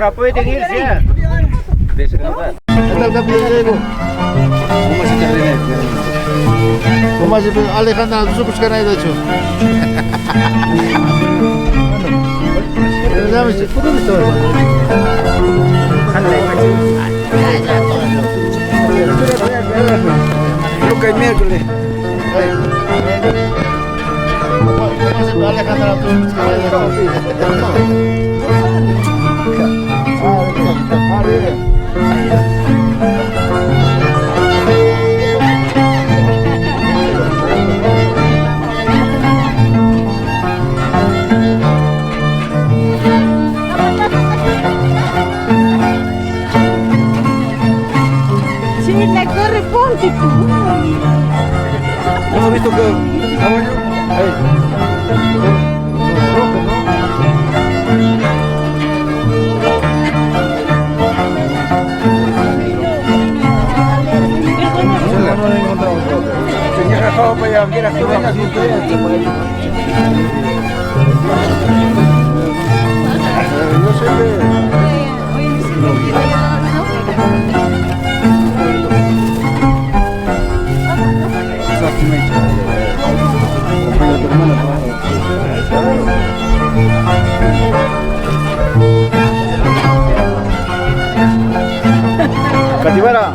Ahora pueden irse de ese lugar. Ito ka Diego. Kumasi Alejandra, supos ka na ito, Chu. Dami siya, puro ito. Lo que hay miércoles. Kumasi Alejandra, supos ka na ito. Sí, le corresponde tú. ¿No has visto que caballo? No lo encontramos. Tenía rajado para allá, quieras que vengas junto a ella. No sé Capibara.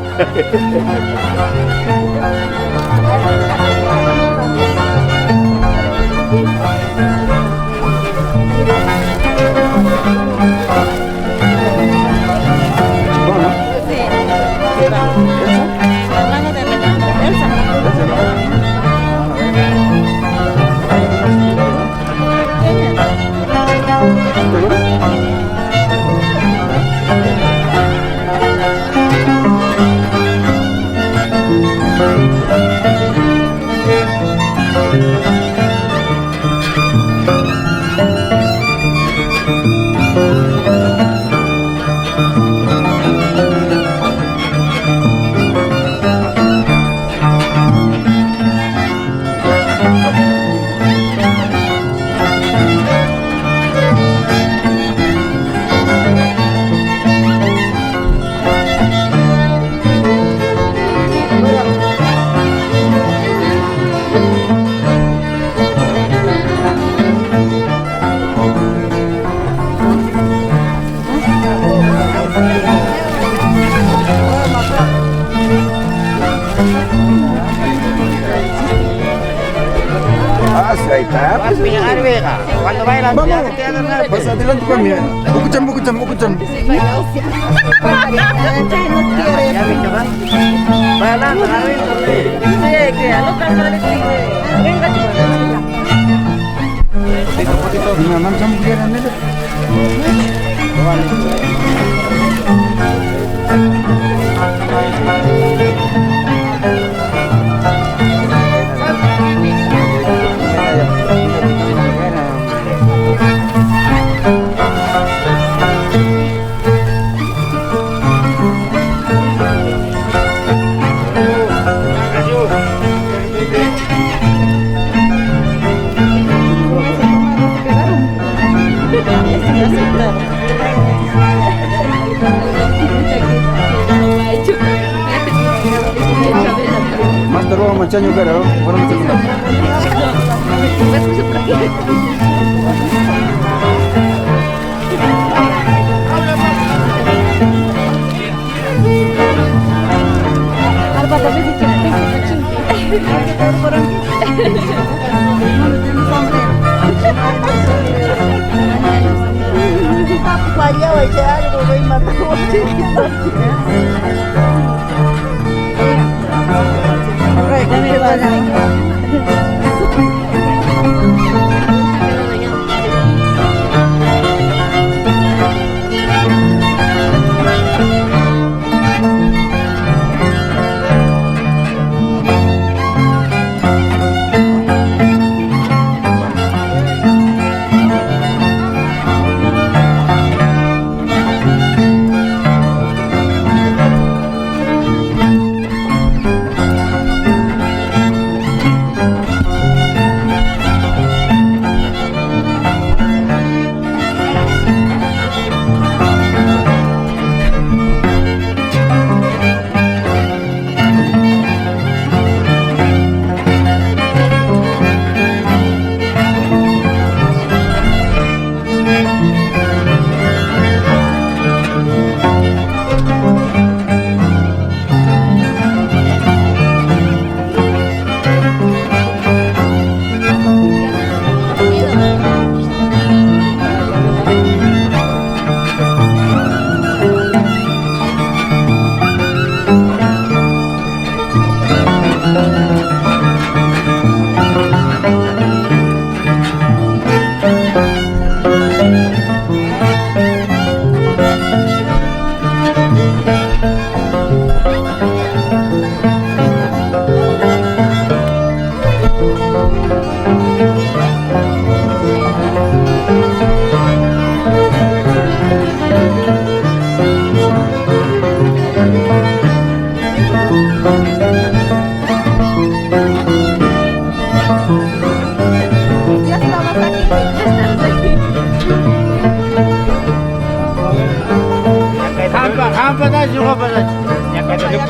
Ahí está. Cuando baila, Vamos, pasa adelante para mí. Bukuchan. Mas terus macam juga dah. Orang macam ni.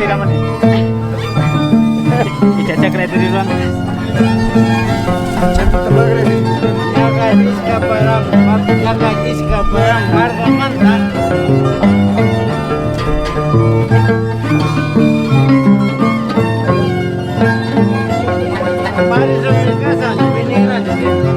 naman eh. I-check na ito rin lang. Nakadis ka parang marga manta. Pare sa mga kasa, binira din.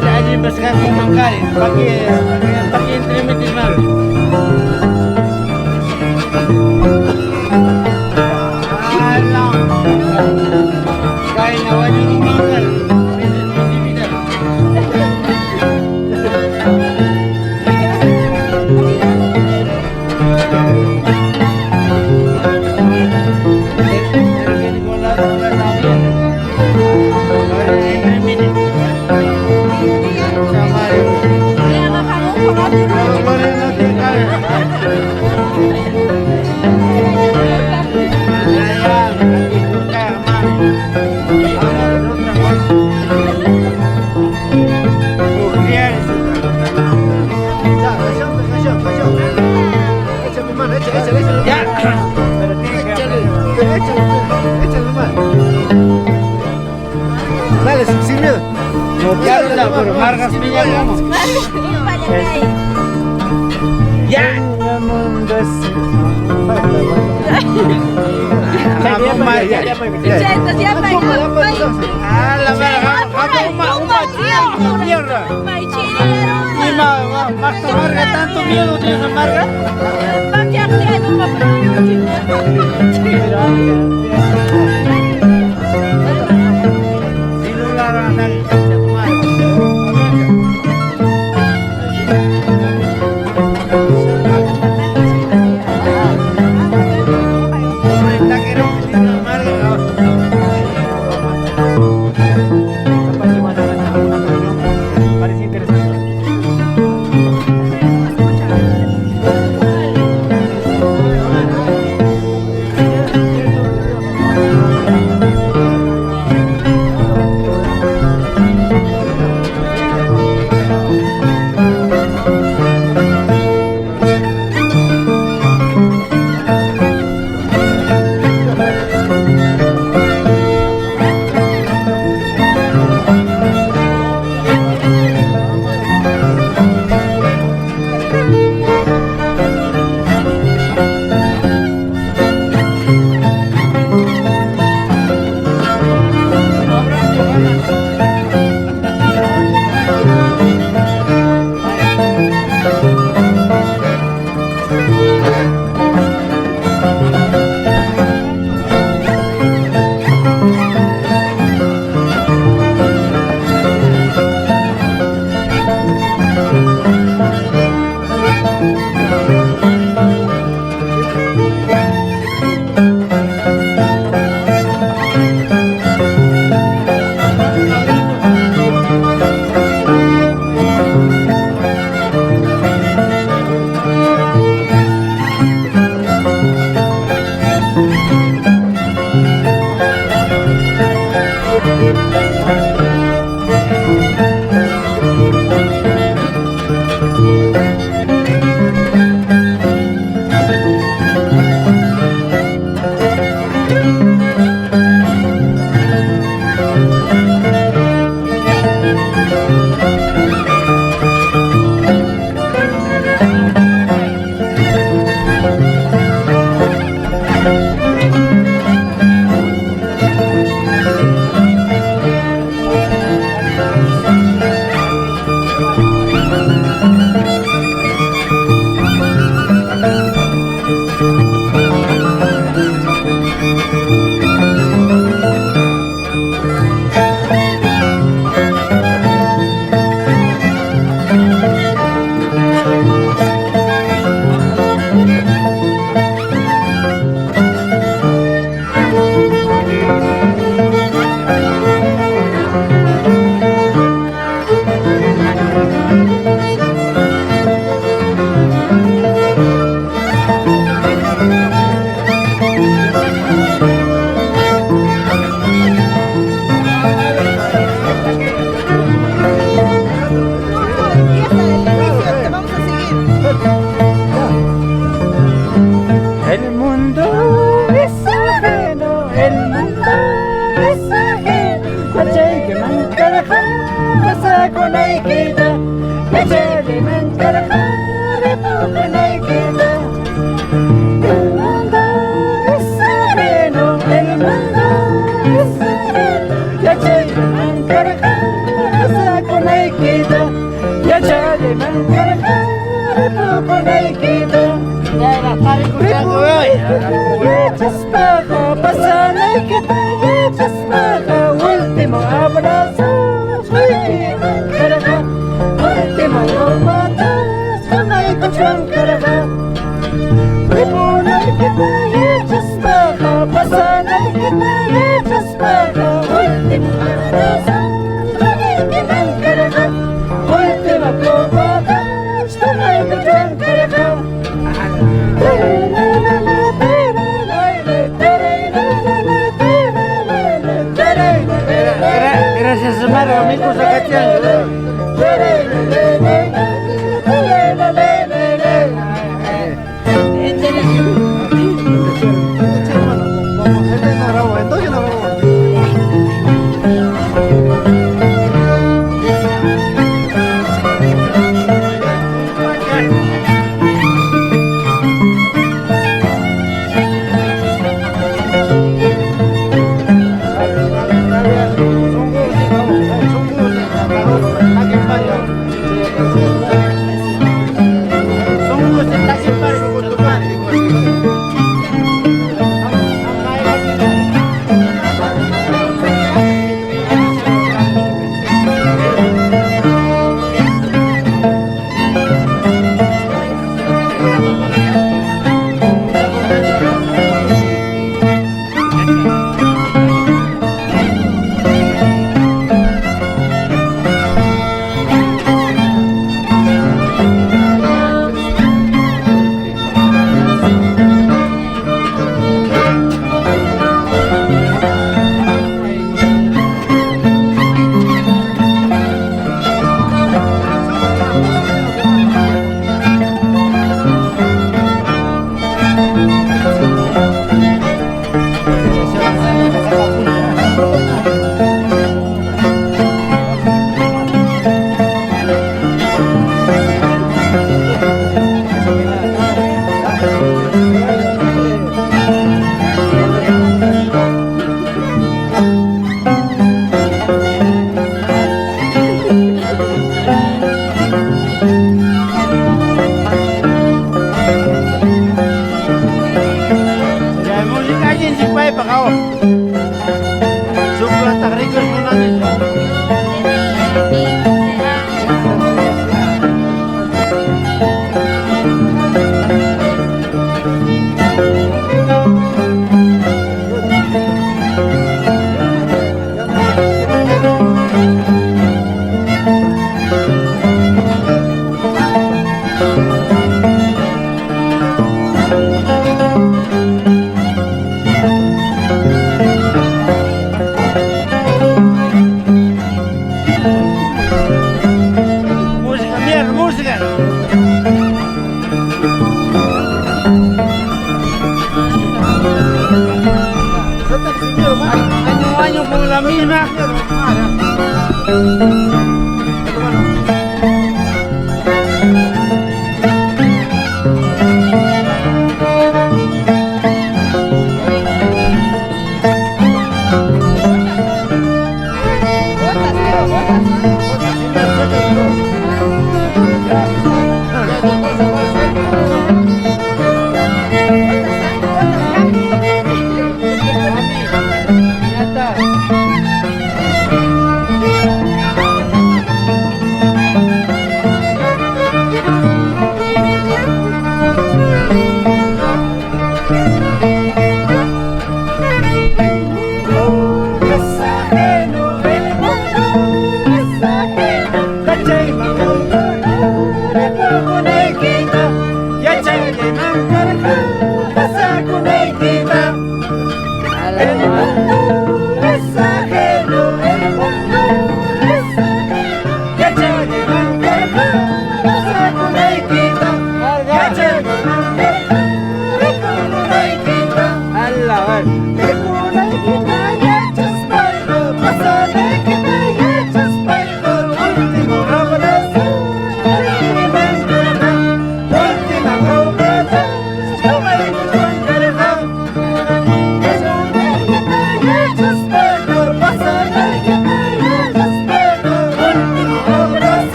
Jadi besar mangkain pakai intermediate man. Alam. Kain na wajib mangkal. Dale, sin miedo. No quiero la pero Vargas Villa como. Ya. Más amarga, tanto miedo tienes amarga. Si no la harán nadie, se parece interesante. Repo nakikita. Kaya tarik ko siya ko eh. Chispaga, pasanay kita. Chispaga, ultimo abrazo. Suliman karaga, ultimo matas. Kamay ko siyang karaga. Repo nakikita. Chispaga, pasanay kita. Chispaga, ultimo abrazo. Suliman karaga, ultimo matas. Kamay ko siyang karaga. Gracias a Maro, amigos, sa katiyan.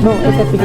No, esa sí.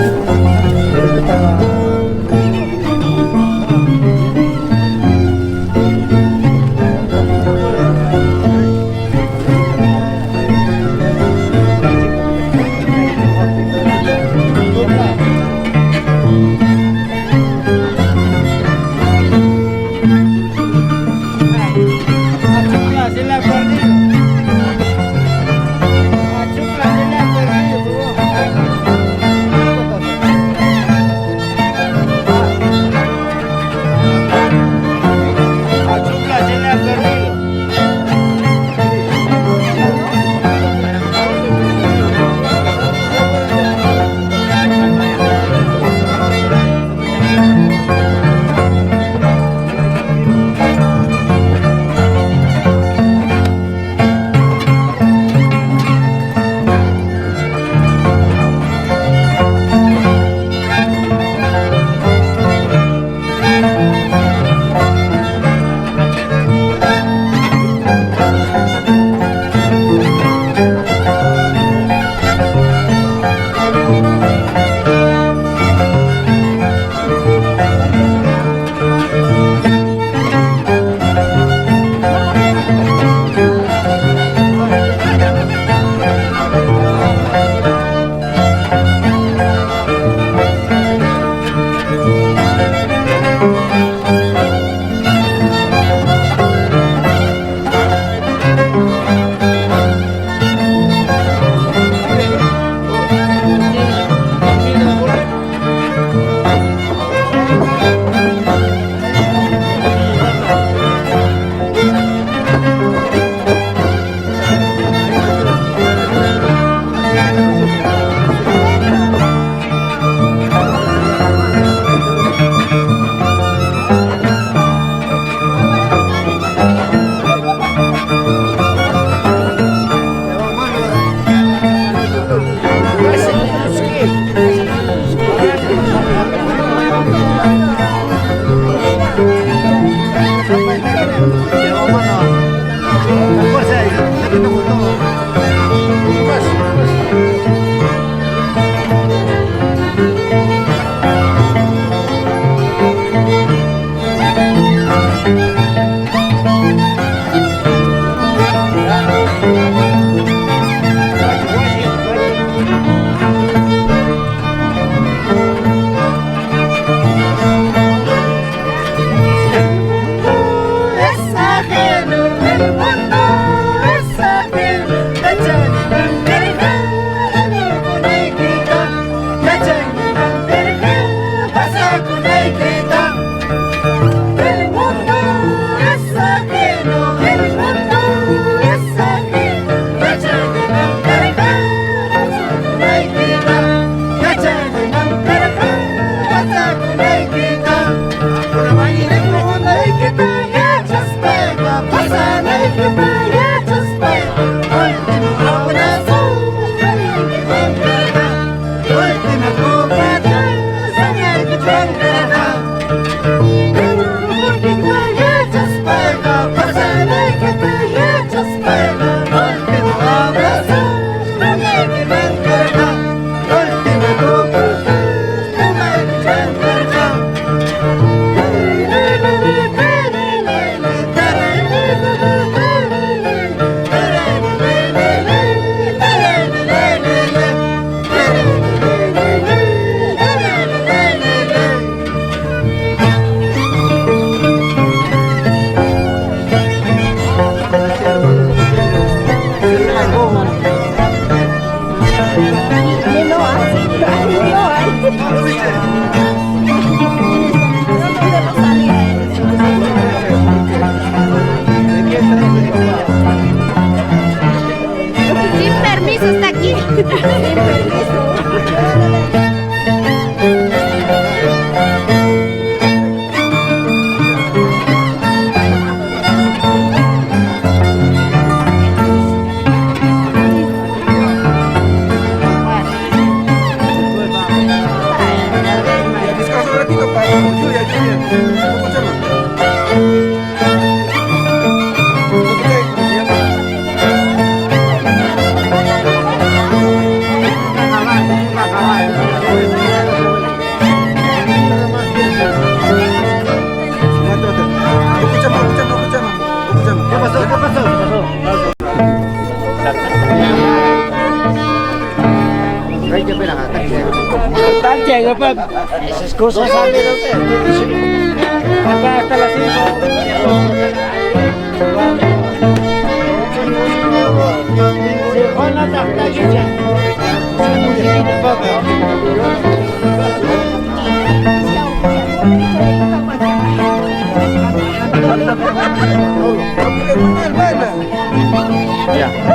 Santiago, pa. Esas cosas salen de usted. Acá hasta las 5. Se van a tapar ya. Ya.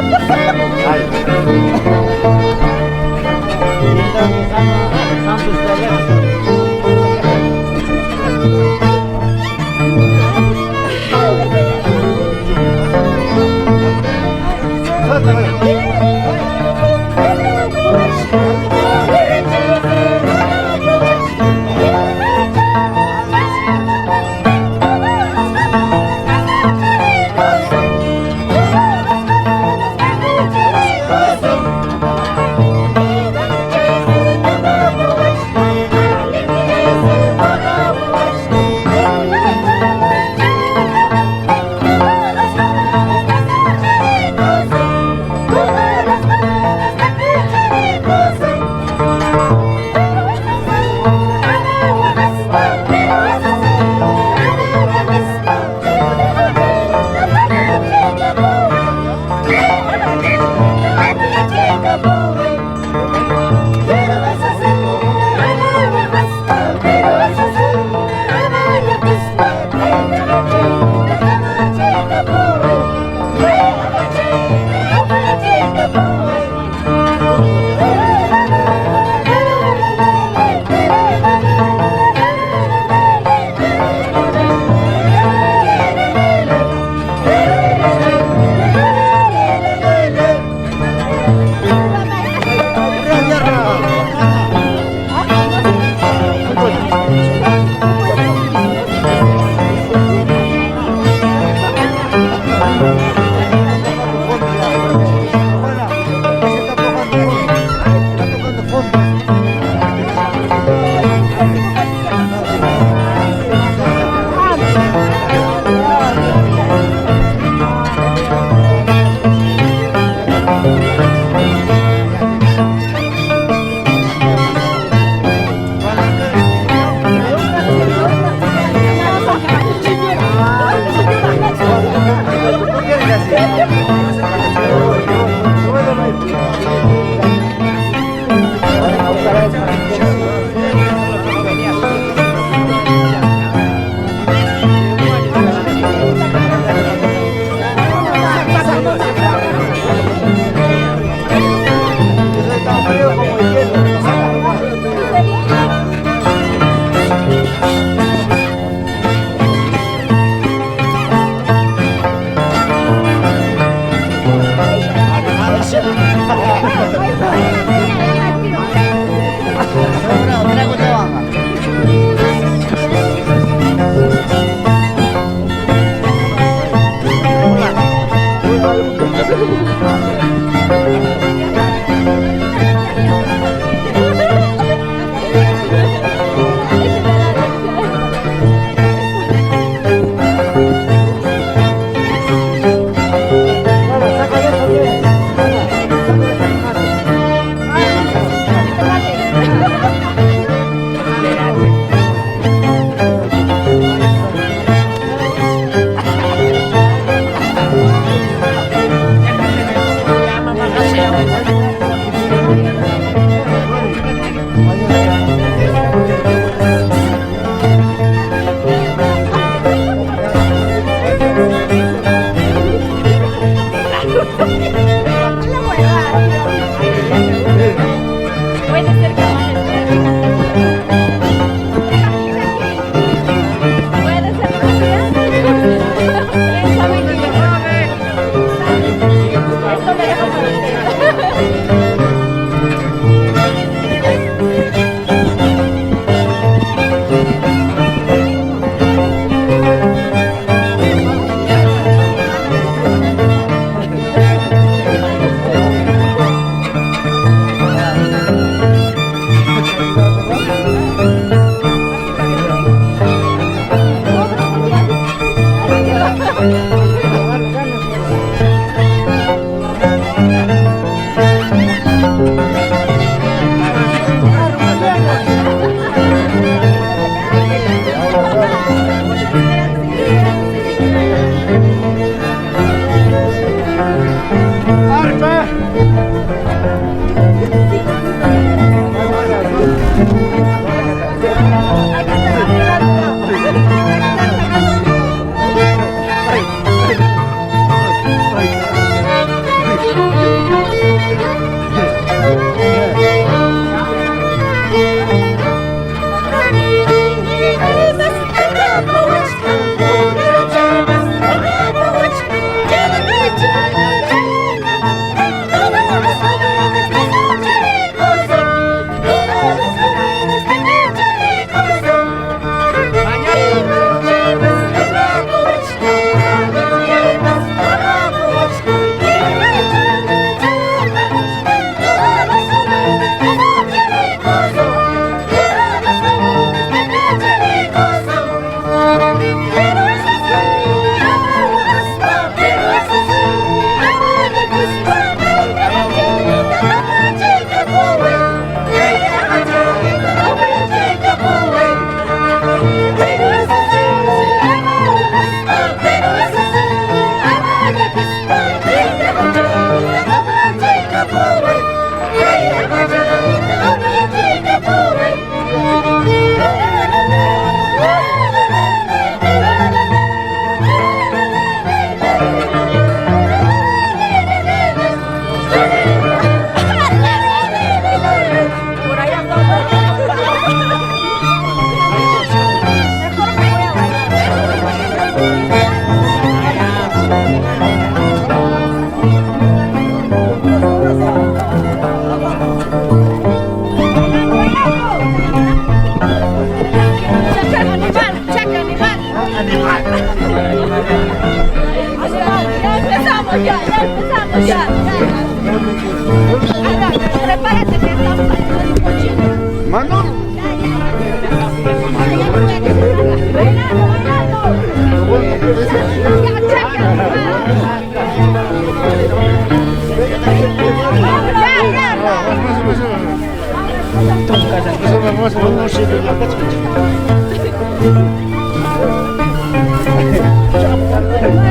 Eso me muestra un sitio de acá.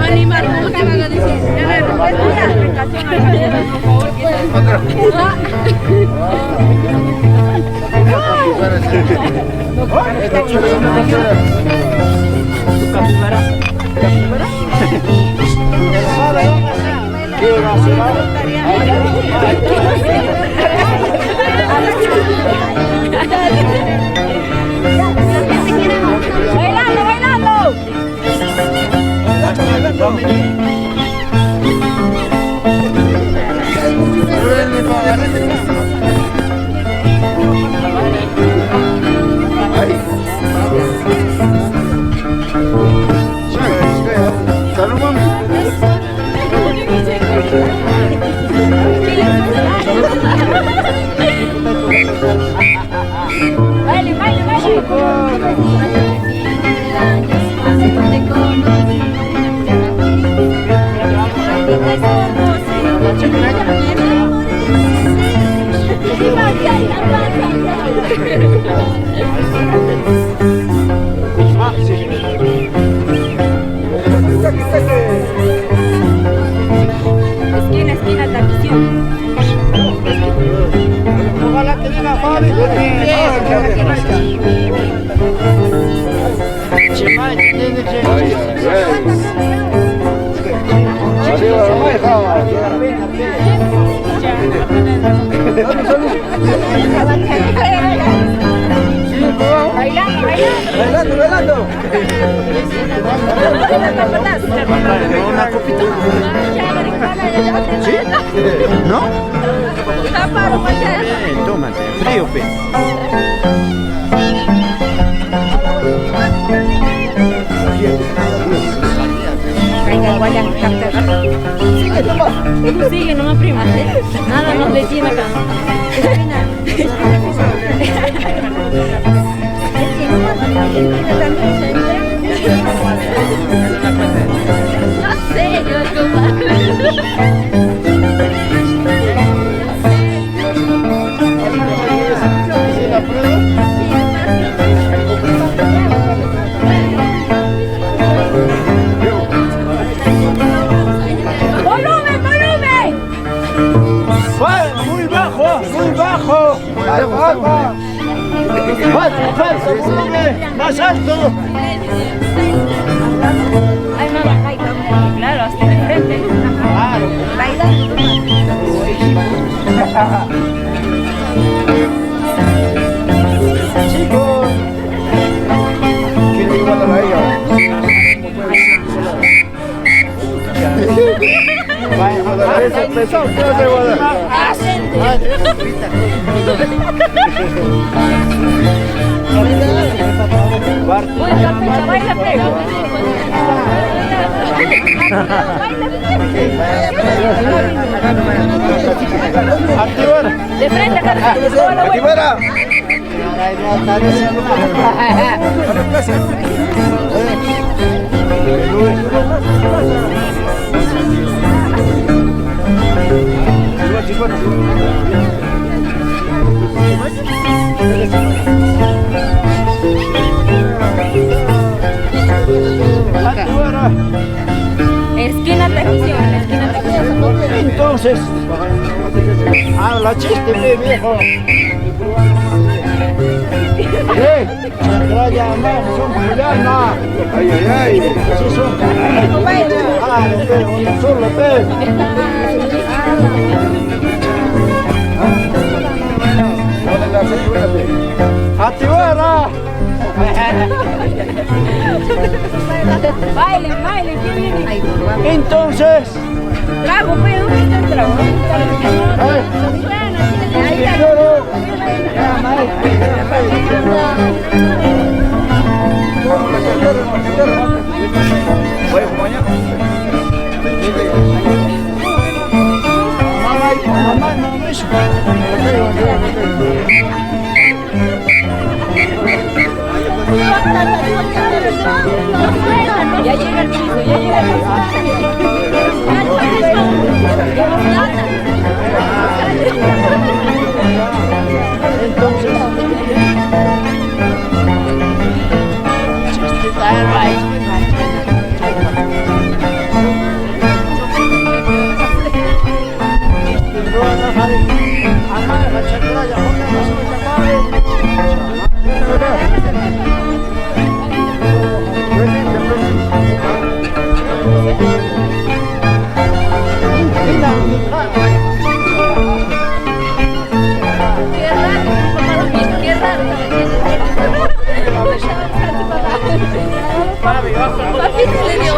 Animar, ¿cómo te van a decir? Explicación al cadero, por favor, ¡Bailando, bailando! Salud, mami. Baile, baile, baile. Esquina, esquina, taquición. Ojalá que venga Fabi. Chimay, tiene que... Bailando, bailando. Bailando. Una copita. ¿Sí? ¿No? Tómate, frío, pe. Sigue nomás, prima. Nada nos detiene acá. No sé, ¡volumen, volumen! Muy bajo, muy bajo. Falta, volumen. Más alto. Ay, mamá, ay, claro, hasta de frente. Claro. Bailando. Chicos. ¿Quién igual a ella? Empezó, ¿qué hace Guadalajara? Baila, pego. Activar. De frente, Activara. Esquina taquición, esquina taquición. Entonces, habla chiste, mi viejo. Raya más, son fulana. Ay, ay, ay. Sí, son. Ah, no veo, uno solo veo. ¡Activara! Bailen, bailen, ¿qué viene? Entonces, Trago, pues, ¿dónde está el trago? Ahí está. Ya llega el piso, ya llega el piso. entonces le dio.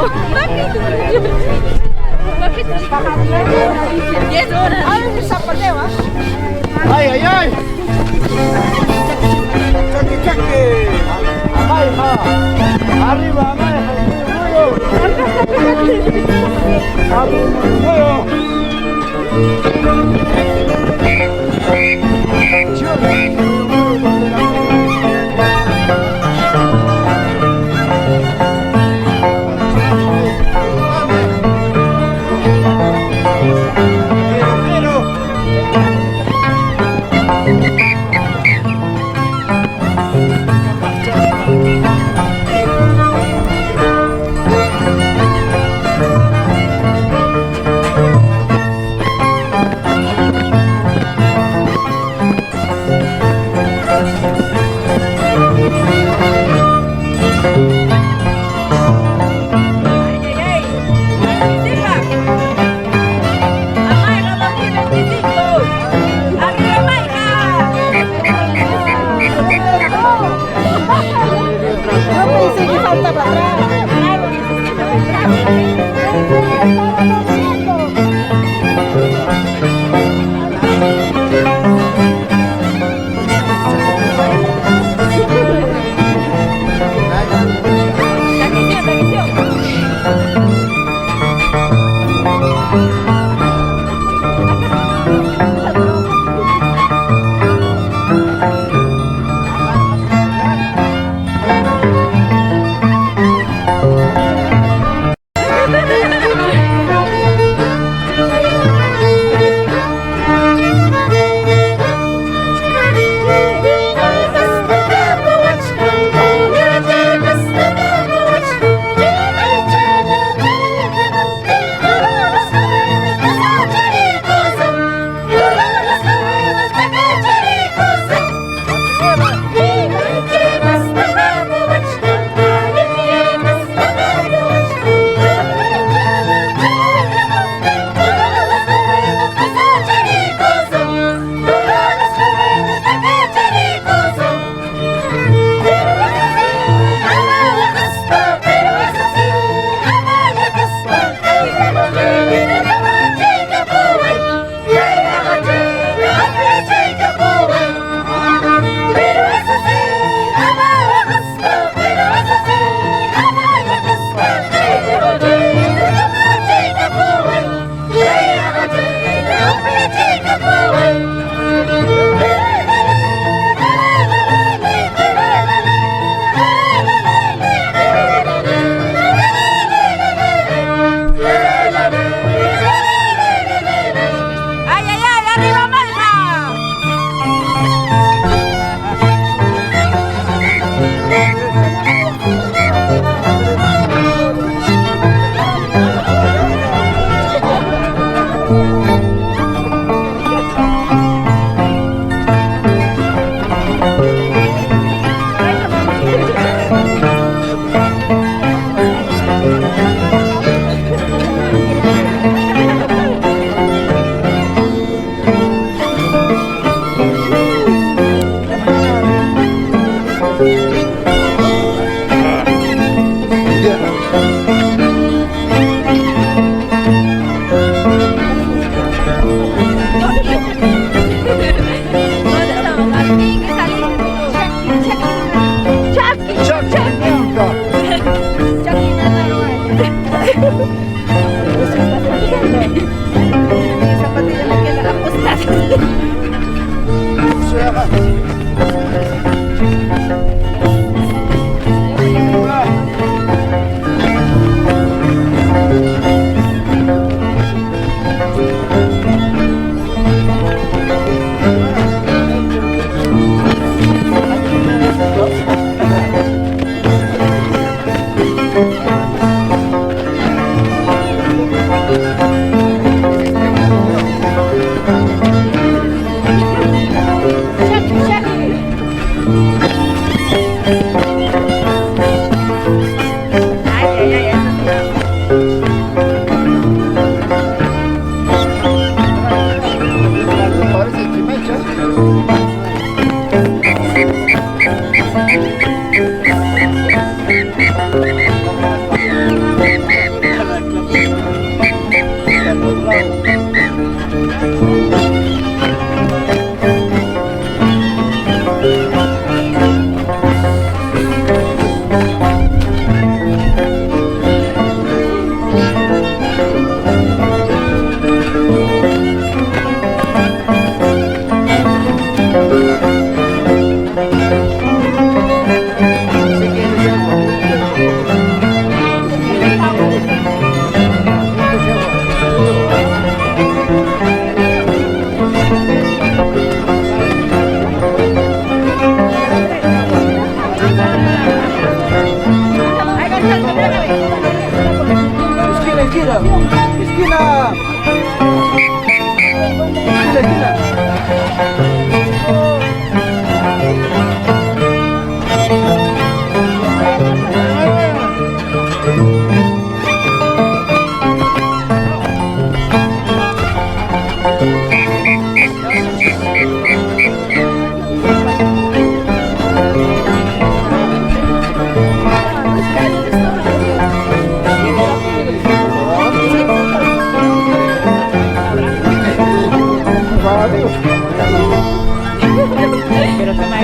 Bakit? 10 horas. Ay, zapateo, ah. Ay, ay, ay. Cheque, cheque. Amay, ha. Arriba, amay, ha.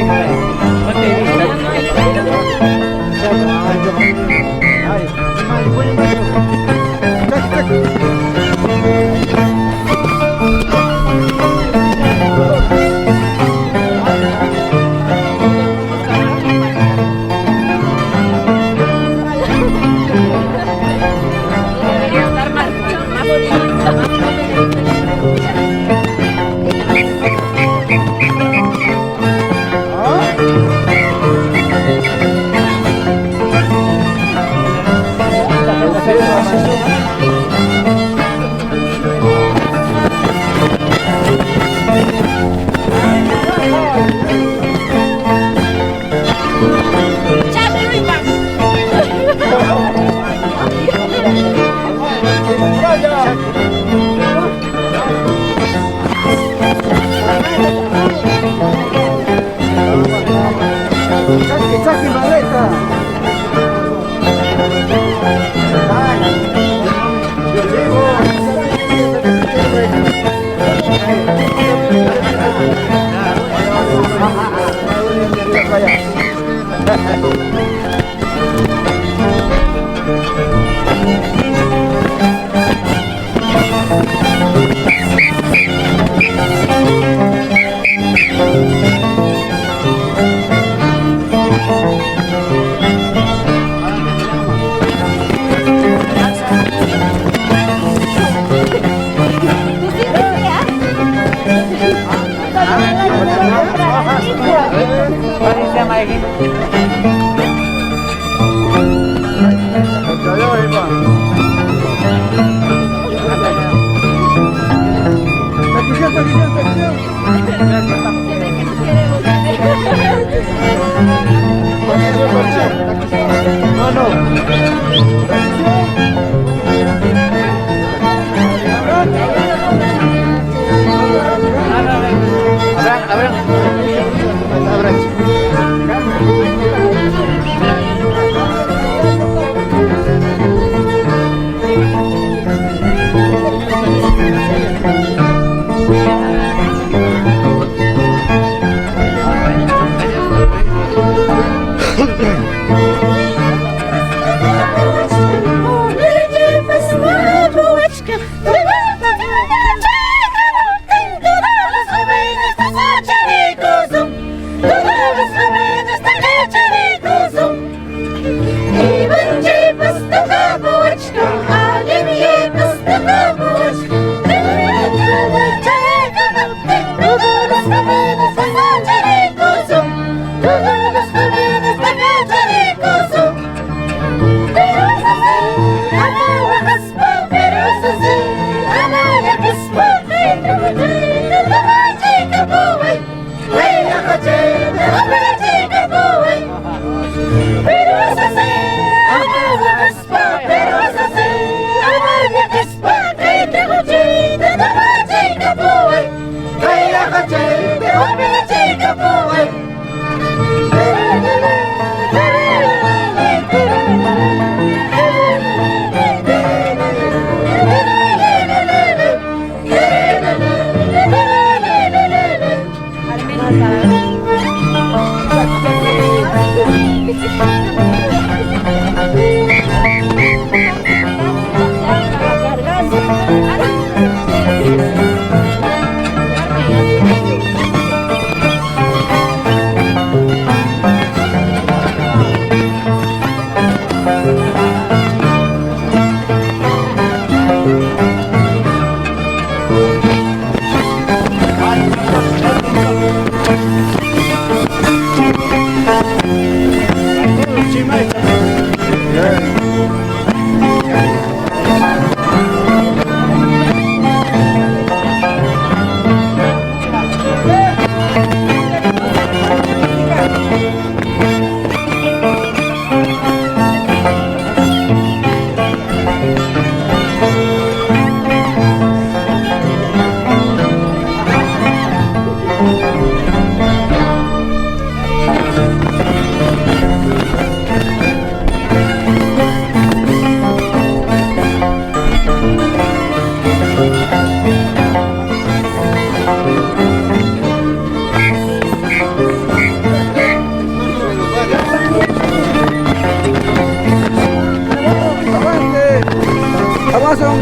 Debería estar más bonita, más Saki maleta. Yo digo.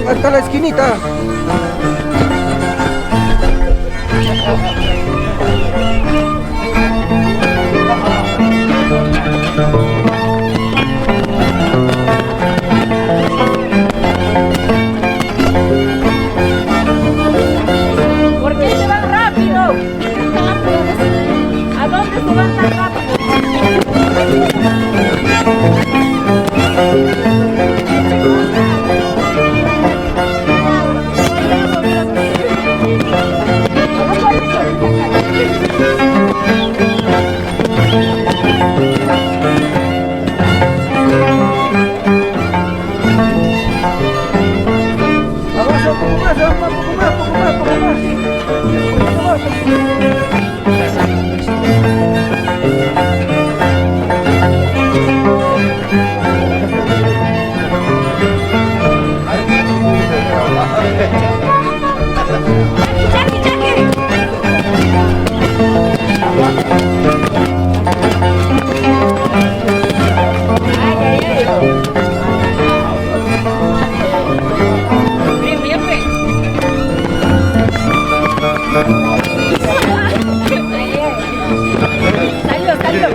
hasta la esquinita. ¿Por qué se van rápido? ¿A dónde se van tan rápido? Avanza un poco más, avanza un poco más, poco más, poco más. Un poco más. ¡Chaki, chaki! ¡Ay, ay, ay! Bien, bien, bien. Salió, salió.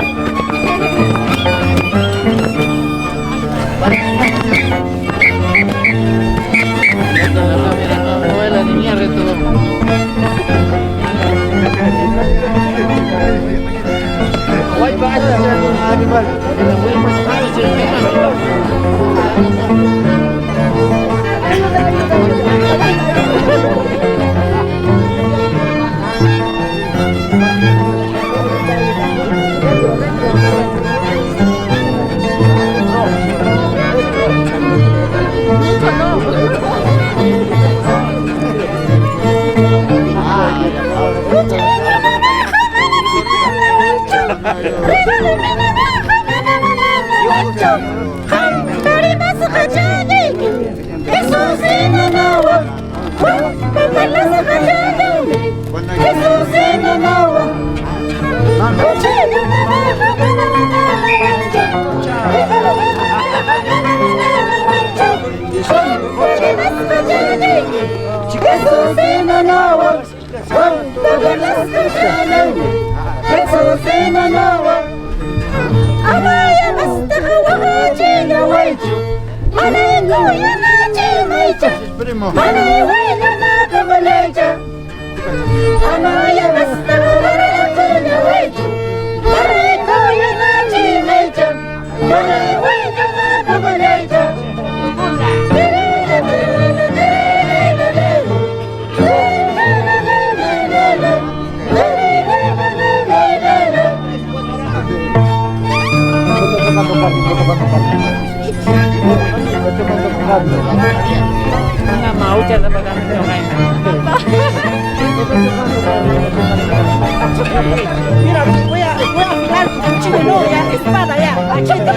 No es la niña de todo. Guay, va a ser un animal. Primo. Una maucha de pagamento Mira, voy a afilar un cuchillo, no, ya, espada, ya, machete.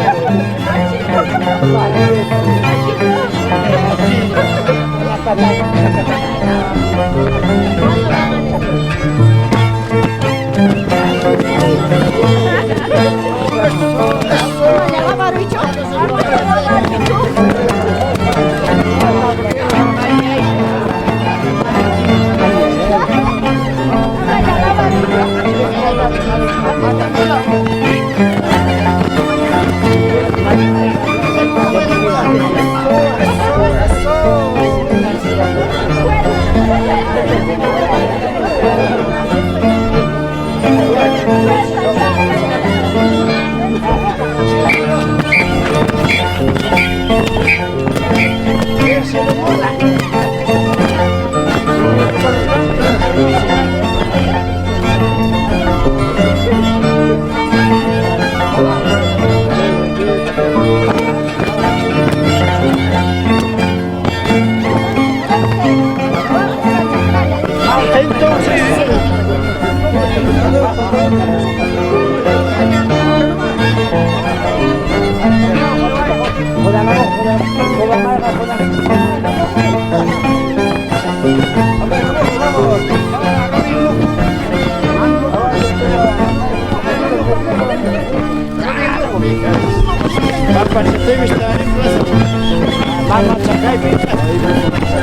Mama, czekaj,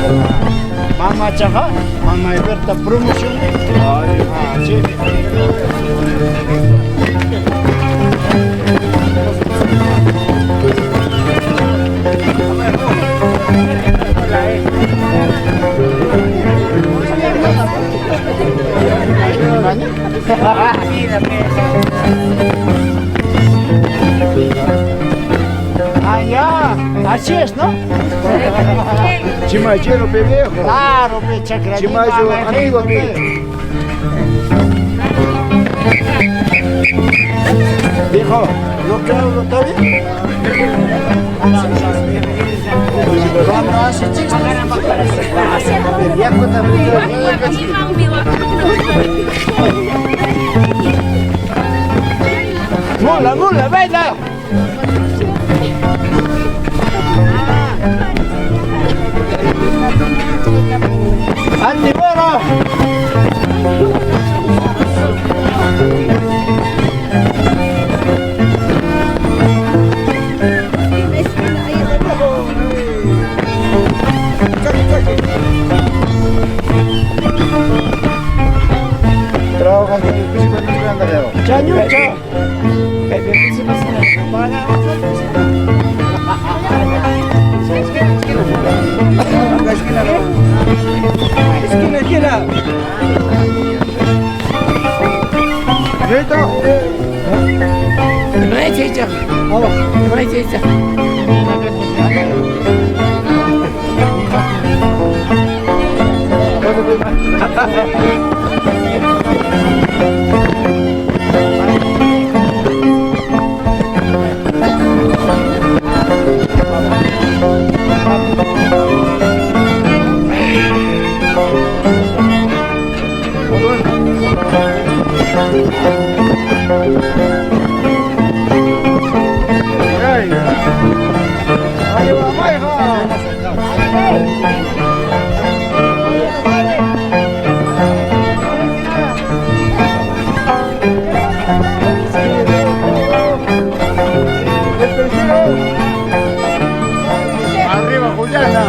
machaja, mamá Berta promoción. Sí. Ya, así es, ¿no? Chimayero, pe viejo. Claro, pe chacra. Chimayo, amigo, pe. Viejo, ¿lo que hablo está bien? Cuando hace chicos, viejo también. Mula, mula, venga. Andy Bora. Trabajas con el príncipe de Andaleo. Chaño, chao. Esquina. No es chicha. No es chicha. Arriba, Juliana.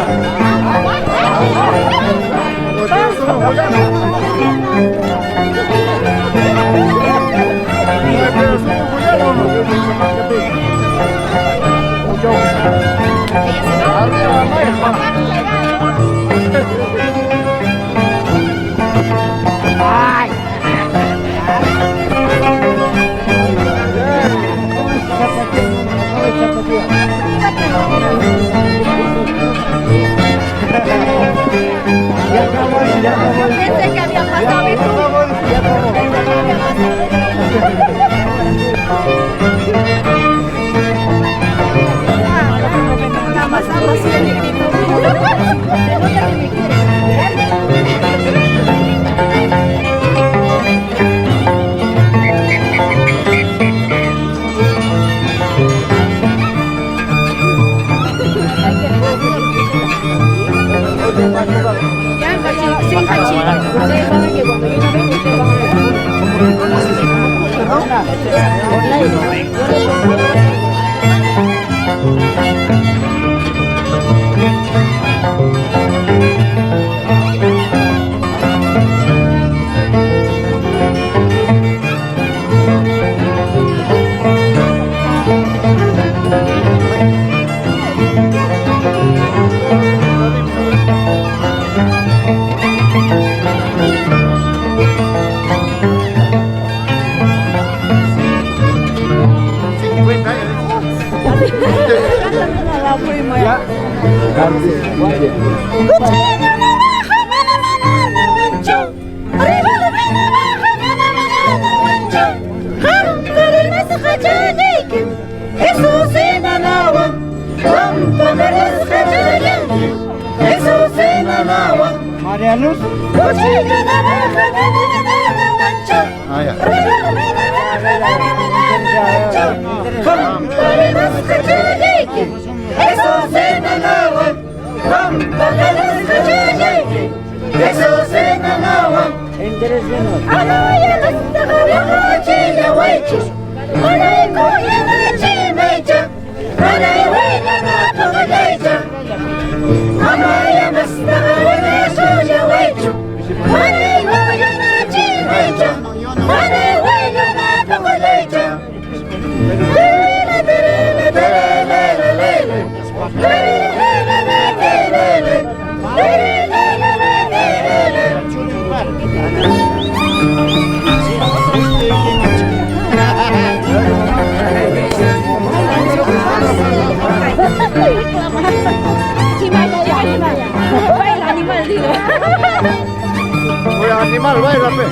Yo pensé que había pasado y tú. Pensé que había pasado. Nada más hago así de mi grito. Voy a que me quiere. Sin cachita. Ustedes saben que cuando yo no vengo, ustedes van María Luz. Amaya Baila animal, digo. Oye, animal, baila, pe.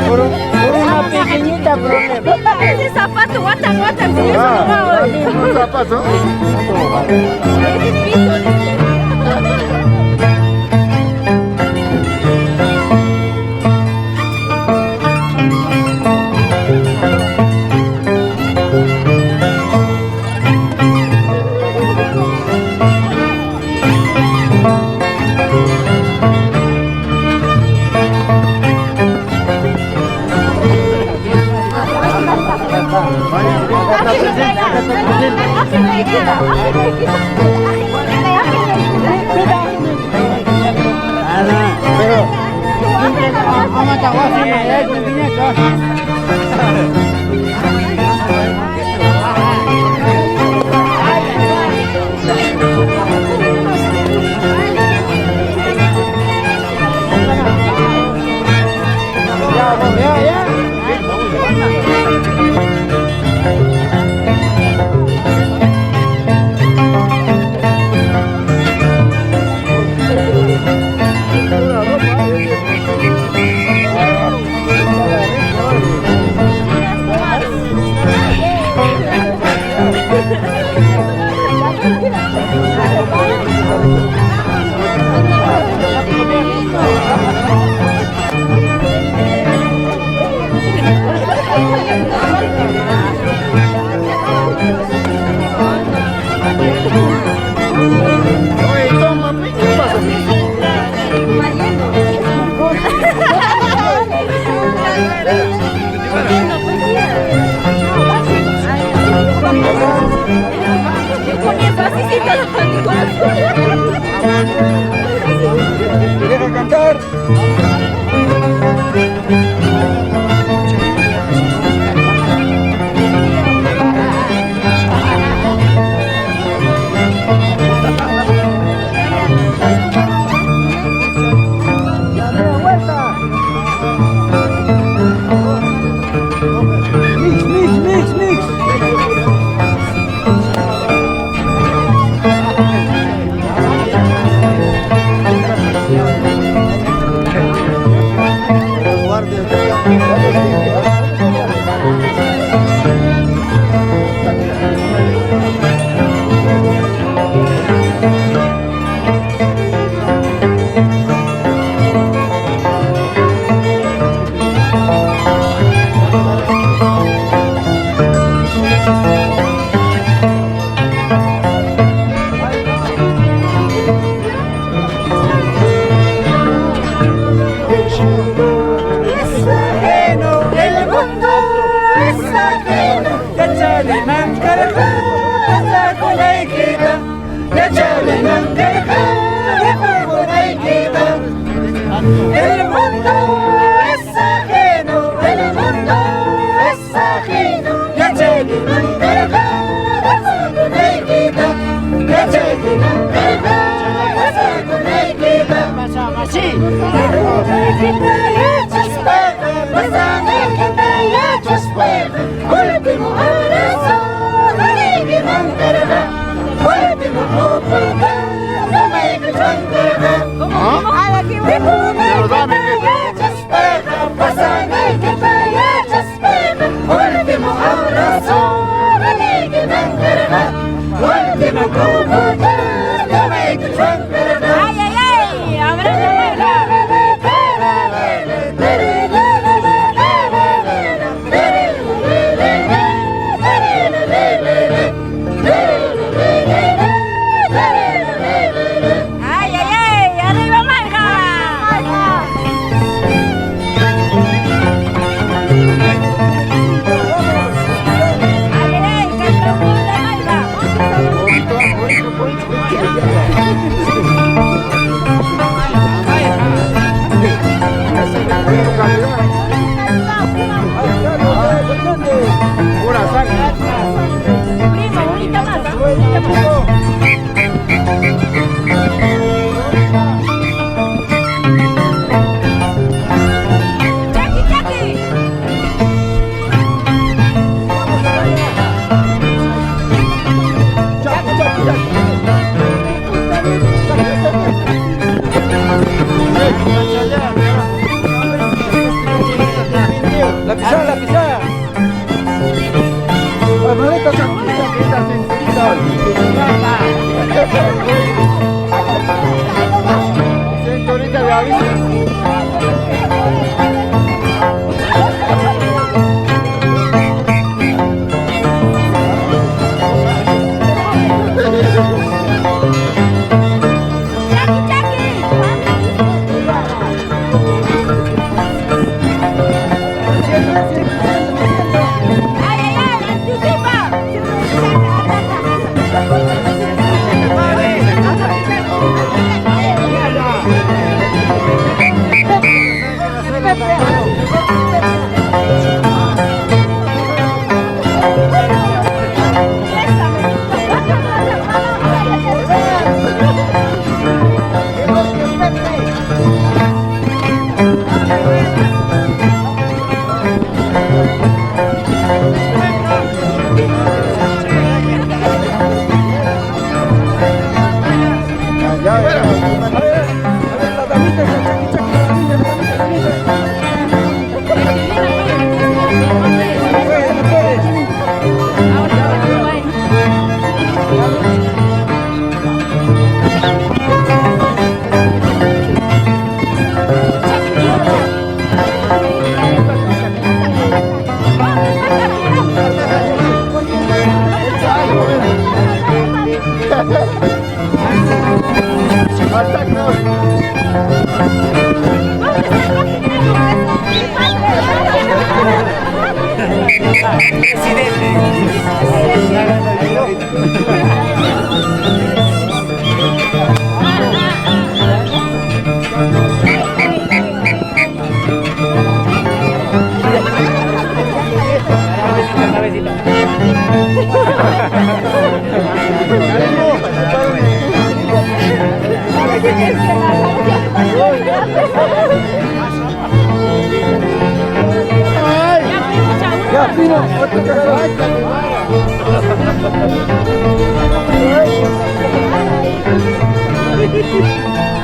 Por una pequeñita problema. Ese zapato, guatan, guatan, señor Ah, Salomón. un zapato. Oye, toma, pe, ¿qué pasa? Deja cantar. Mix, mix, mix, mix. Los guardias de Es ajeno, el mundo es ajeno. Ya chale nancarja, ya colequita. Ya chale nancarja, ya colequita. El mundo es ajeno, el mundo es ajeno. Ya chale nancarja, ya colequita. Ya chale nancarja, ya colequita. Último abrazo, no me Pero dame último abrazo, último no me Ay, ay, ay, abrazo, ay, ay, ay, arriba Manja. Ay, ay, ay, cantamos de Manja. Ya, Pino, otro café.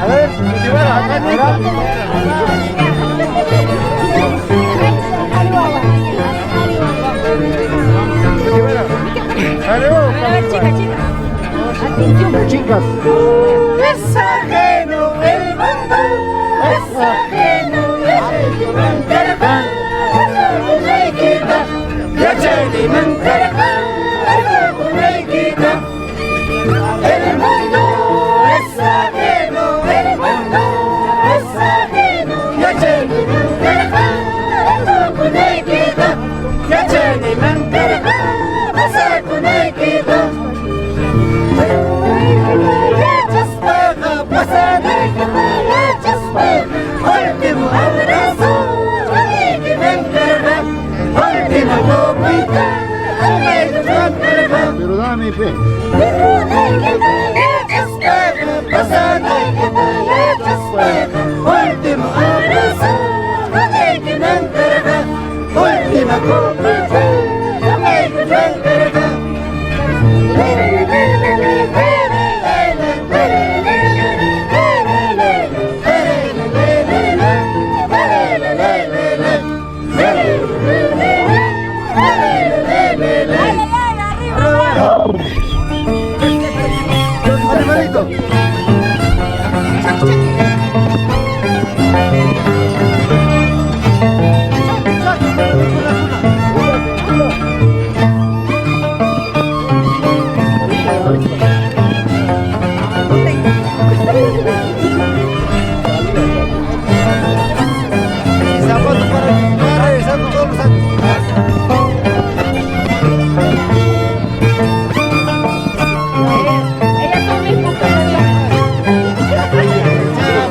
A ver, Chica, chica. Atención. chicas. Es ajeno el mundo, es ajeno el mancaraján, es muñequita, la chayli mancaraján, es muñequita. El mundo es ajeno, el mundo es ajeno, la chayli mancaraján, es muñequita, la chayli mancaraján, es muñequita. Último abrazo, que me encarga, última copita, Pero dame, pe. último abrazo, que me encarga, última copita, Animalito. Zapatos para regresando todos los años. Ellas son mis compañeras.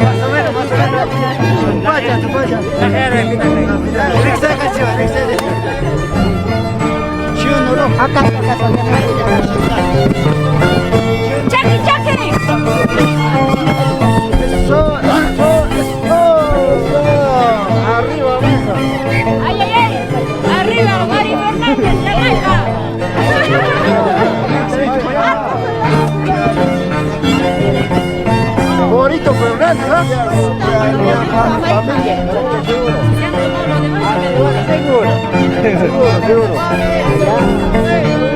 Más o menos, más o menos. Vaya, vaya. Alexa canción, Alexa. Chiu, no, acá, ¡Chucky, Chucky! Eso, arriba, venga. ¡Ay, ay, ay! ¡Arriba, Mari Fernández, la reja! Favorito Fernández, seguro.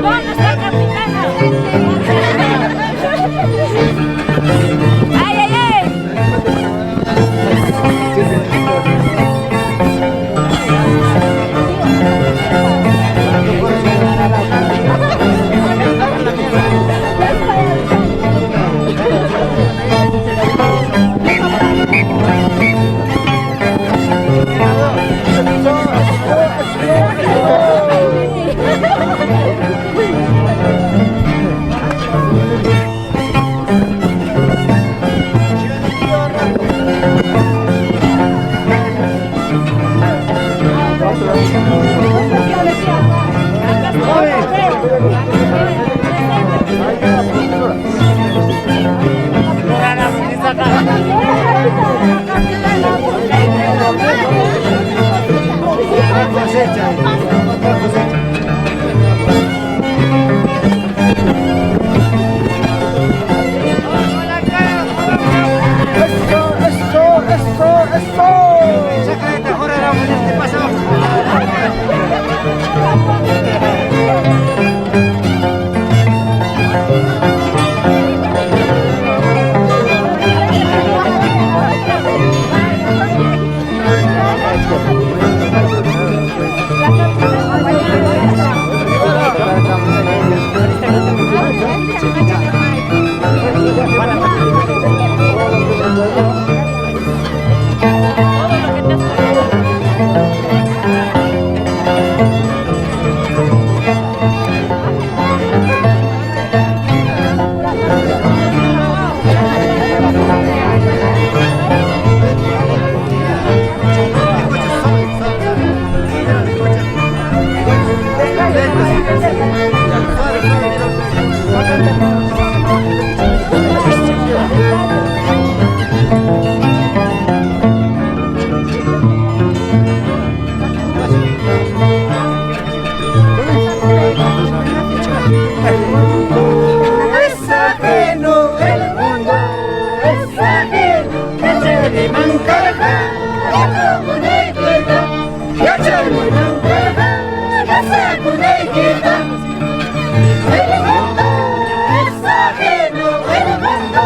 ¡Con nuestra capitana! ¡Ay, ay, ay! Es ajeno el mundo, es ajeno que se le mancarga, ya se le mancarga, ya se conequita. El mundo es ajeno, el mundo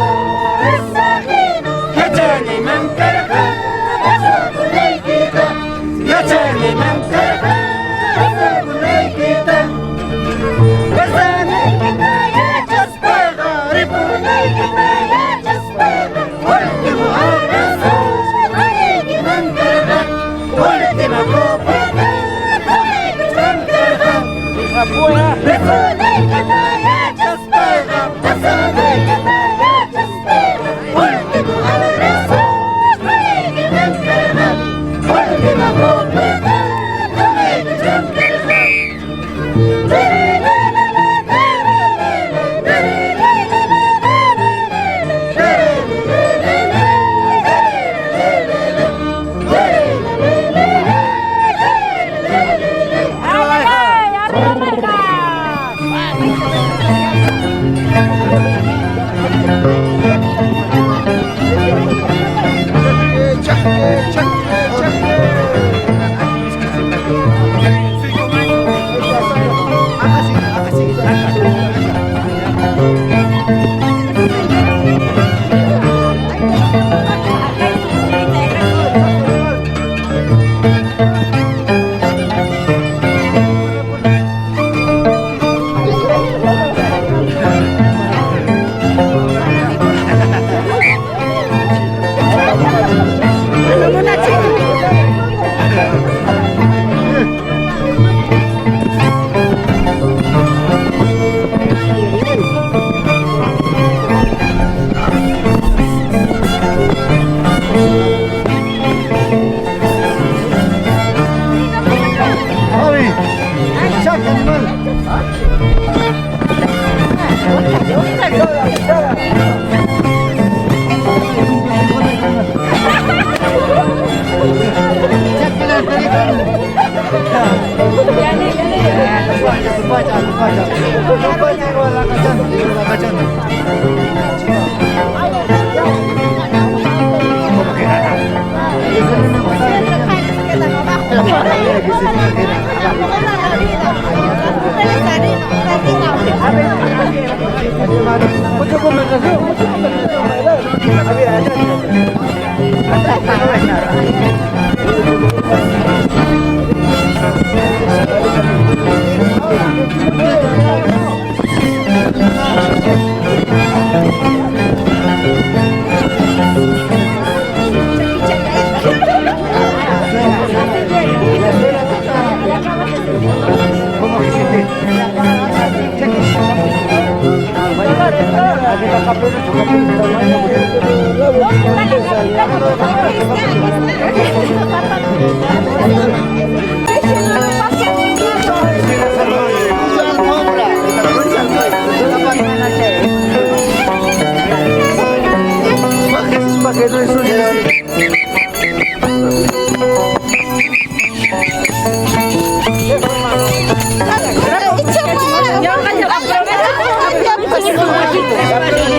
es ajeno, ya se le mancarga, ya se conequita, ya se le mancarga, ya se conequita.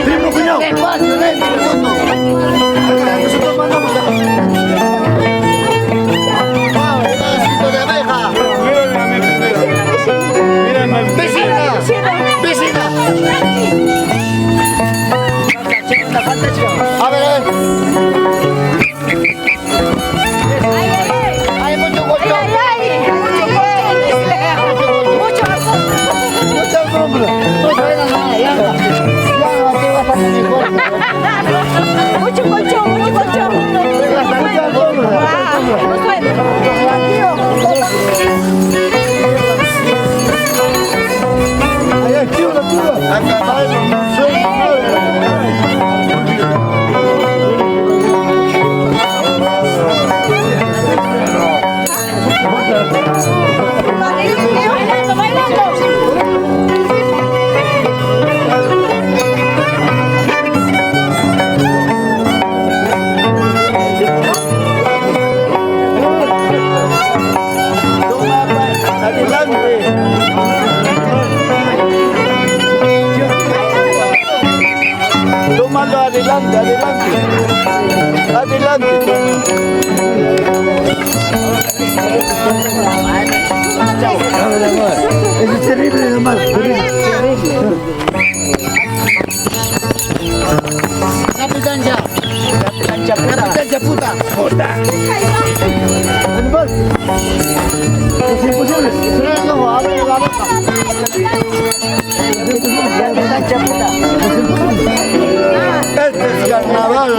Primo cuñado. adelante, adelante. Adelante. Eso es terrible, nomás. Kapitan siya. Kapitan siya puta. Ano ba? Es imposible. Solo abre la boca. Este es carnaval.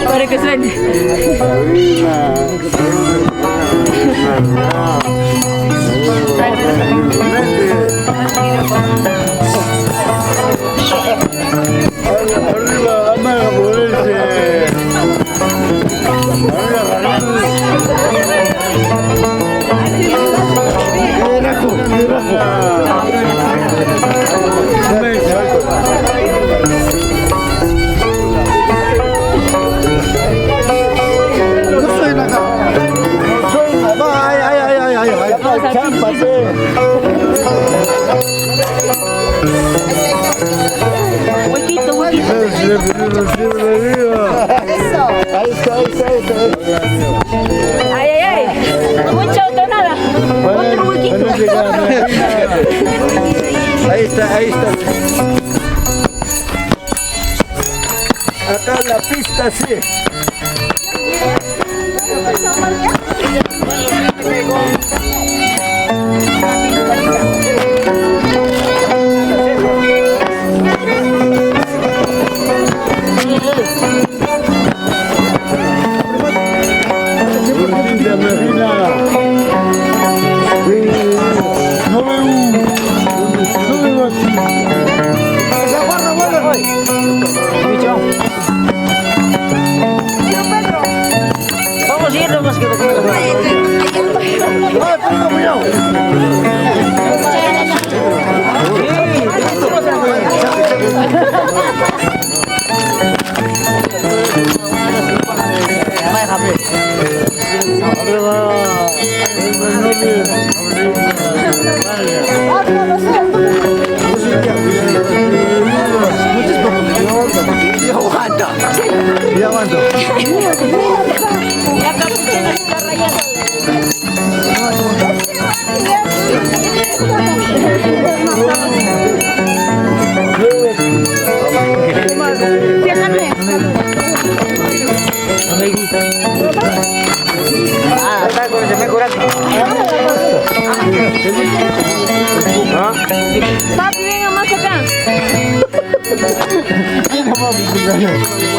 Para que suene. Arriba, amaga, moverse. No suena acá. No suena. Va, ay. Chámpate. Huequito, huequito. Ahí está. Ay. Mucho o nada. Otro huequito. Ahí está. Acá la pista sí. Vamos a ir nomás que lo Ya aguanto. La capuchina está rayada. está con ese me curando. Papi, venga más acá.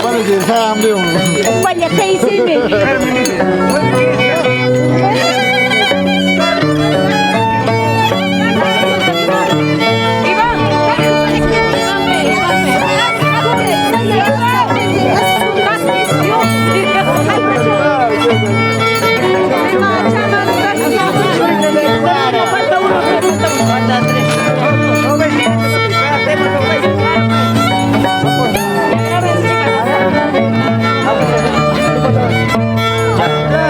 Parece que está hambre. Vaya, ¿qué hiciste? Ya.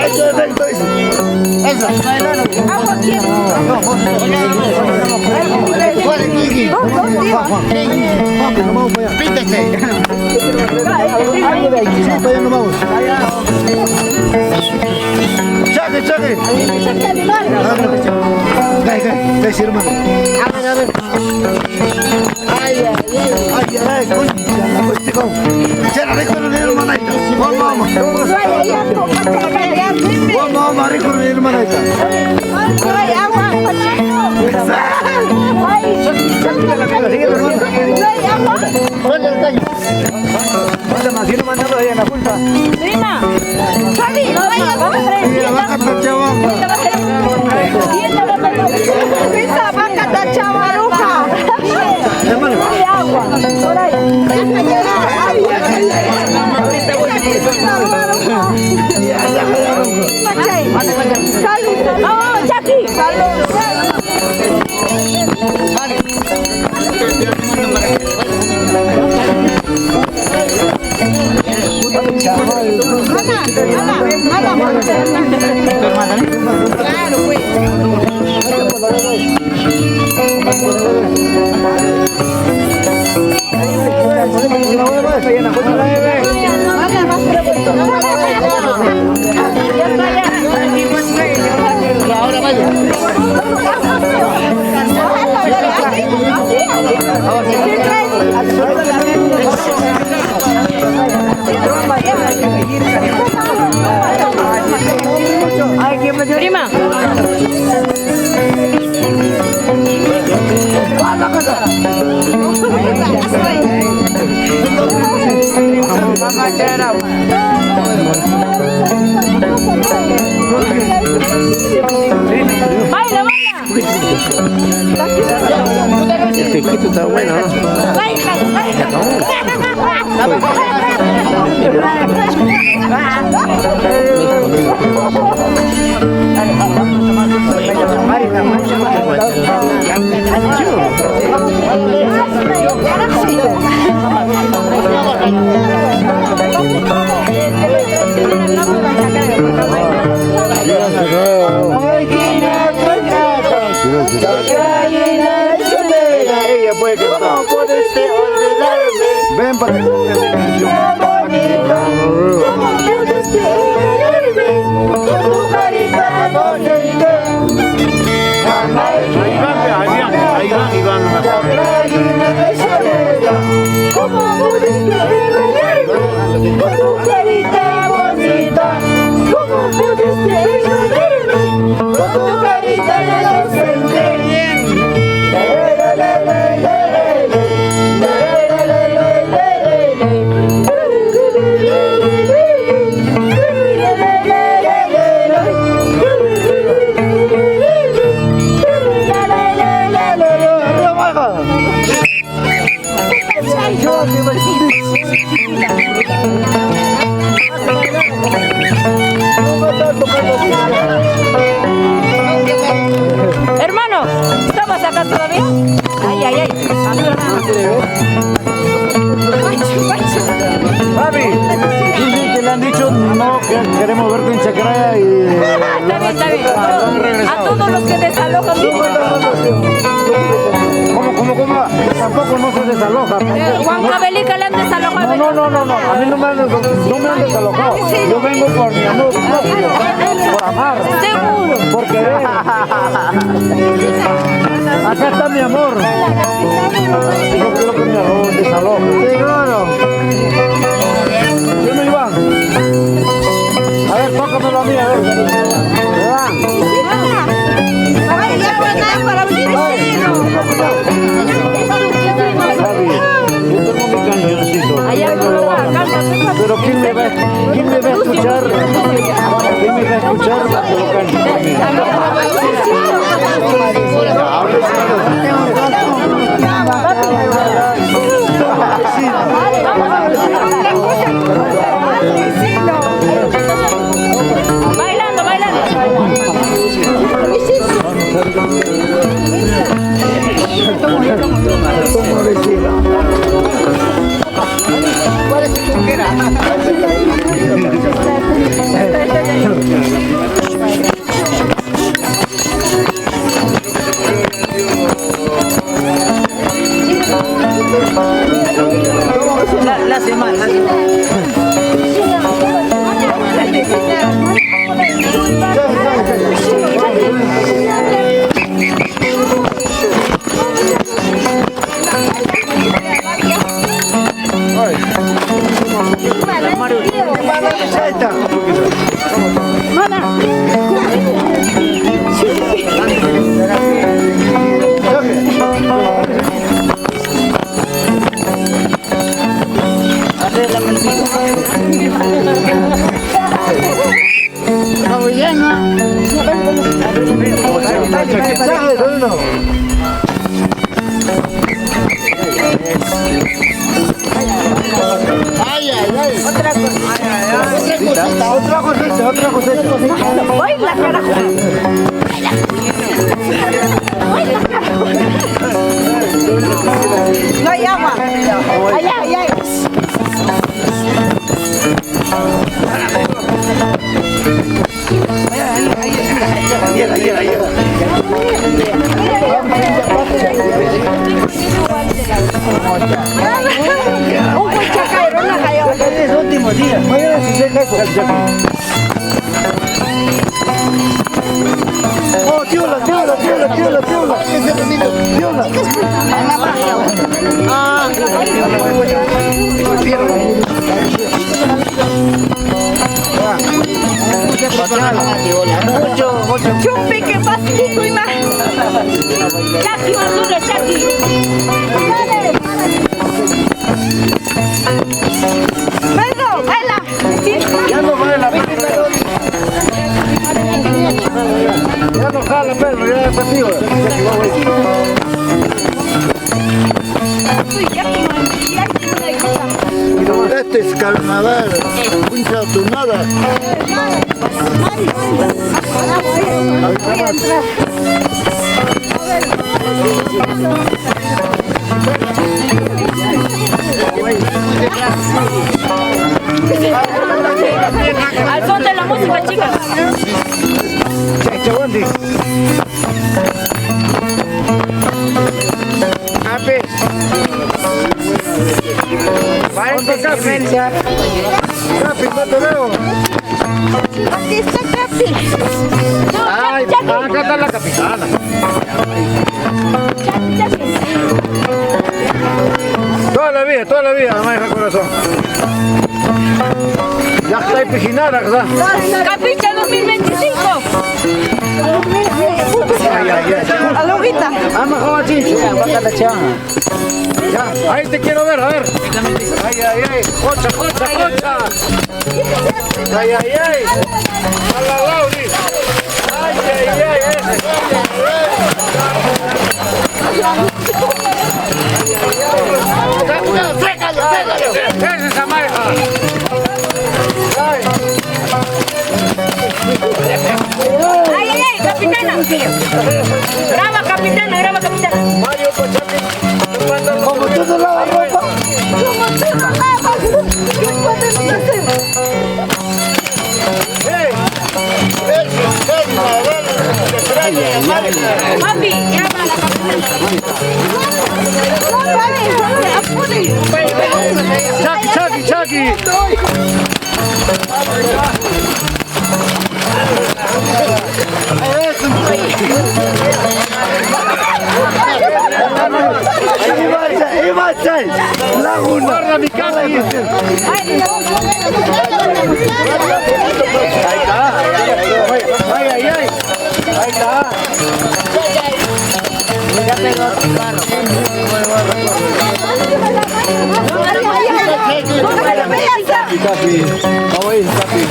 Eso es efecto, eso. Eso. ¿Cuál es Kiki? Píntese. Sí, para allá nos vamos. Chaque, chaque. Cae, sí, hermano. A ver. Ay, concha, la cuestión. Chera, rico no le hermanita. Vamos. Vamos, rico no le hermanita. Prima, Fabi, no vayas, vamos a traer. Esa vaca está chavaruja. Agua, por ahí. Salud. Oh, Jackie. Salud. Claro, pues. Ahora vaya. Prima. Baila. El piquito está bueno, ¿no? Ella puede cantar. ¿Cómo puedes olvidarme? Ven para que te ¿cómo puedes olvidarme? Con tu carita bonita. Ahí va, Iván. ¿Cómo puedes olvidarme? Con tu carita bonita. ¿Cómo puedes olvidarme? Con tu carita inocente. Hermano, ¿estamos acá todavía? Ay. Fabi, dicen que le han dicho no, que queremos verte en Chacraya y... Está bien. A todos los que desalojan. ¿Cómo? Tampoco no se desaloja. Juan Cabelica le han desalojado. No. A mí no me han desalojado. Yo vengo por mi amor propio. Por amar. Seguro. Por querer. Acá está mi amor. No quiero que me desaloje. Seguro. Dime, Iván. A ver, tócamelo a mí, a ver. Iván. Ay, ya fue nada para un vecino. Yo tengo mi cañoncito. Allá Pero ¿quién me va a escuchar? ¿Quién me va a escuchar? Bailando. ¿Cuál es tu chonquera? Chaita. Otra cosita. Baila, carajo. No hay agua. Allá, allá. Un cuchacairo, una cayó. Es último día. Mañana se seca eso. Oh, tiola. Chupi, que fastidio y más. Chaki, Maduro, Chaki. Pedro, baila. Ya no baila, ya no jala, Pedro, ya es fatigo. Este es carnaval, puncha tu nada. Al son de la música, chicas. Chaguandi. Capi, no te veo. Aquí está Capi. Ay, acá está la capitana. Toda la vida, mamá hija corazón. Ya está empijinada, ¿verdad? Capicha 2025. A la hojita. Vamos, jovencito. Ya, ahí te quiero ver, a ver. Ay. Concha. Ay. A la Lauri. Ay. Esa es esa maja. Ay, capitana. Graba, capitana. Mario, Pachaki. Como tú no lavas ropa. Papi, llama a la capitana. Chucky. Iba Laguna. Guarda mi casa. Ahí está. Ya tengo otro carro. Capi. Vamos a ir, Capi.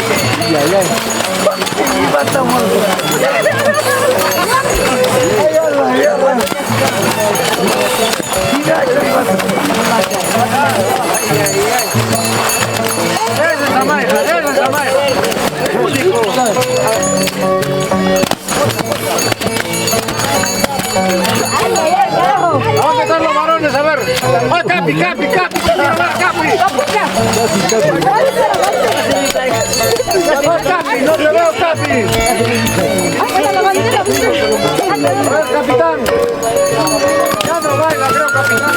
¿Dónde están los varones? A ver. ¡Oh, Capi! ¡Capi! ¡No te veo, Capi! A ver, capitán. Ya no baila, creo, capitán.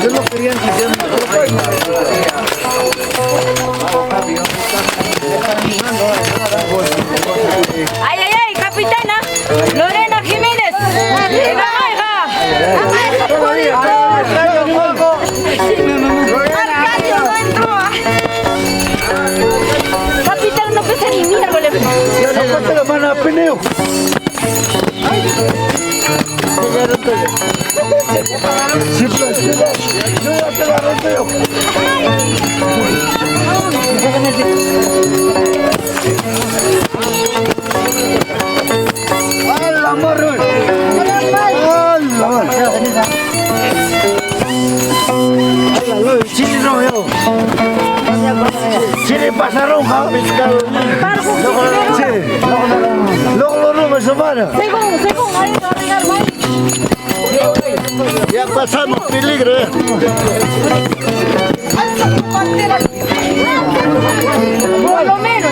Yo no quería decir. Ay, ay, ay, capitana. Lorena Jiménez. ¡Viva Maiga! Arcadio no entró. Capitán no pesa ni miércoles. Sácate la mano a Pineo. Sí, pues, yo ya te la rompeo. ¡Hala, morro! ¡Hala! ¡Hala, chile no veo! ¡Chile pasa roja! Sí. Luego lo roba su mano. Según, ahí va a regar más. Ya pasamos peligro, Por lo menos.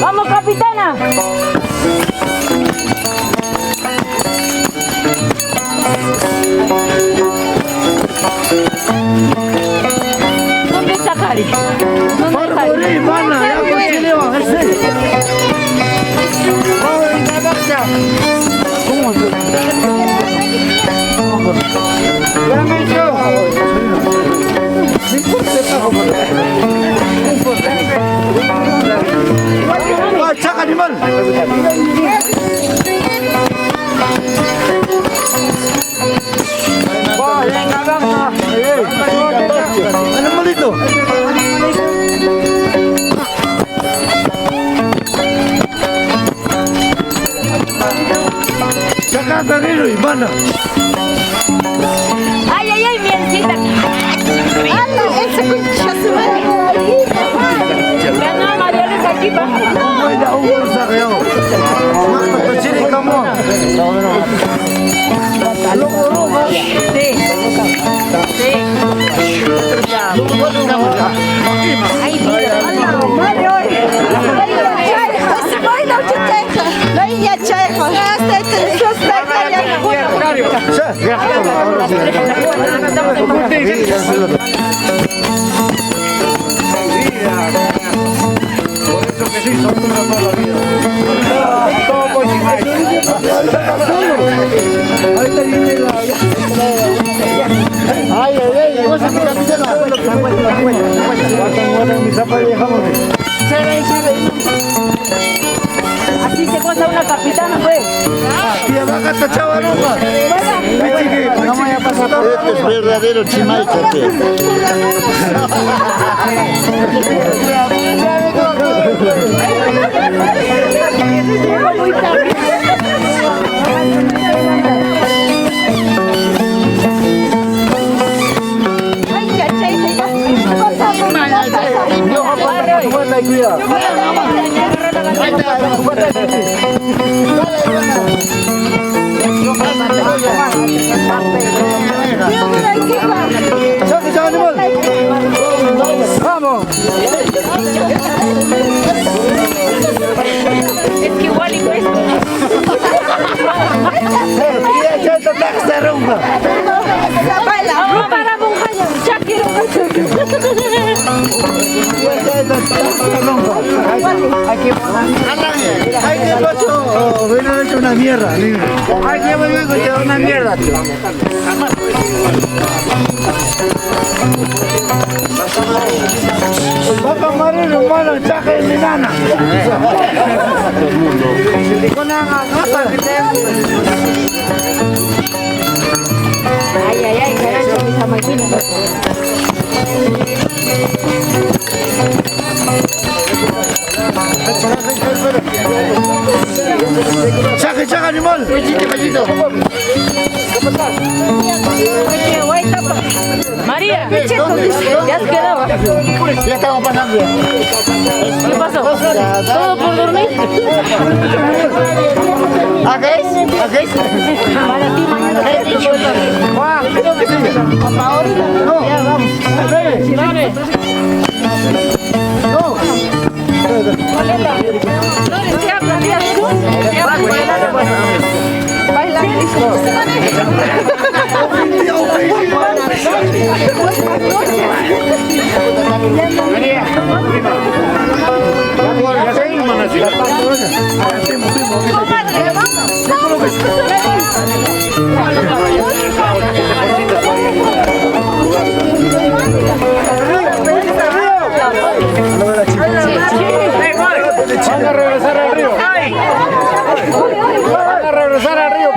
Vamos, capitana. ¿Dónde está Cari? ¿Dónde está Cari? Mana, ya con chile va a hacer. ¡Ah, chaca animal! ¡Animalito! ¡Chaca terrible, hermana! Ay, ay, ay, mielcita. Ganó Marioles aquí, pa. ¡No hay da un bolsa, yo! ¡Mata chile, camo! ¡Loco, roja! Sí. Sí. Ay, mira. ¡Ay, ay, ay! ¡Llegó esa capitana! Así se goza una capitana, pues. ¡Y abajo esta chava roja! No vaya a pasar. Este es verdadero chimaite. ¡Vamos! Es que igual y cuesta. Rumba la montaña, ya quiero ¡Ay, qué pasó! Bueno, hecho una mierda. ¡Ay, qué bueno, hecho una mierda! ¡Papá marino, hermano, chaja de mi nana! Ay, ay, ay, carajo, esa máquina. ¡Chaja, chaja, animal! María, ya has quedado. Ya estamos pasando ya. ¿Qué pasó? ¿Todo por dormir? ¿Hacéis? ¿Hacéis? Juan, Ya, vamos. Dale. Van a regresar al río. Van a regresar al río.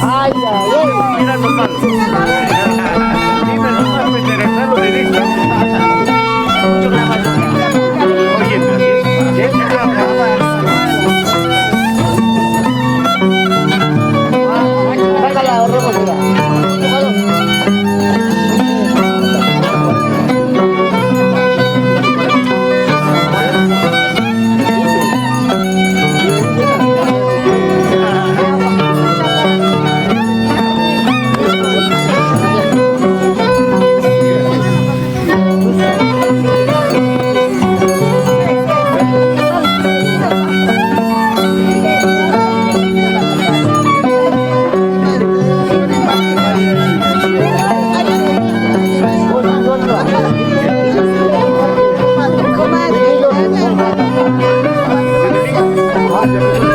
Ay, Mira nomás. Dime nomás, me interesa lo de esto. Oye, pero si es que Gracias.